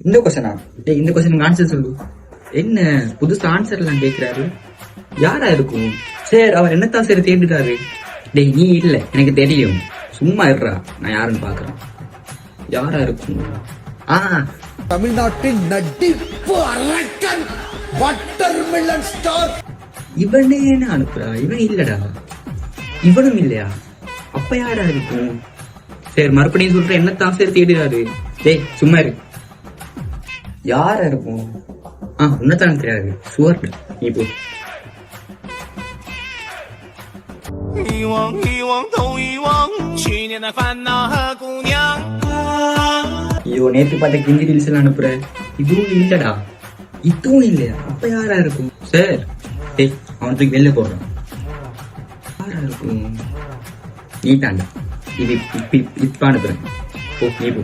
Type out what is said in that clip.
இந்த கொஸ்டினா? டேய் இந்த கொஸ்டினுக்கு ஆன்சர் சொல்லு. என்ன புதுசு ஆன்சர் எல்லாம் கேட்கிறாரு? யாரா இருக்கும்? சார் அவர் என்னத்தான் சரி தேடிட்டாரு. டேய் நீ இல்ல, எனக்கு தெரியும். சும்மா இருறா, நான் யாருன்னு பாக்குறேன். யாரா இருக்கும்? தமிழ்நாட்டின் நடிப்பு அரக்கன் வாட்டர்மெலன் ஸ்டார். இவனே என்ன அனுப்புறா? இவன் இல்லடா. இவனும் இல்லையா? அப்ப யாரா இருக்கும்? சரி மறுபடியும் சொல்ற, என்னத்தான் சரி தேடுறாரு. டேய் சும்மா இரு. யாரா இருக்கும்? உன்னதான் தெரியாது. சுவர் நீ போ. ஐயோ நேத்து பார்த்த கிந்தி ரீல்ஸ் எல்லாம் அனுப்புற. இதுவும் இல்லடா. இதுவும் இல்லையா? அப்ப யாரா இருக்கும்? சார் டேய் அவனுக்கு வெளில போடுறான். யாரா இருக்கும்? நீ தாண்டா. இது இப்ப அனுப்புறேன். போ நீ போ.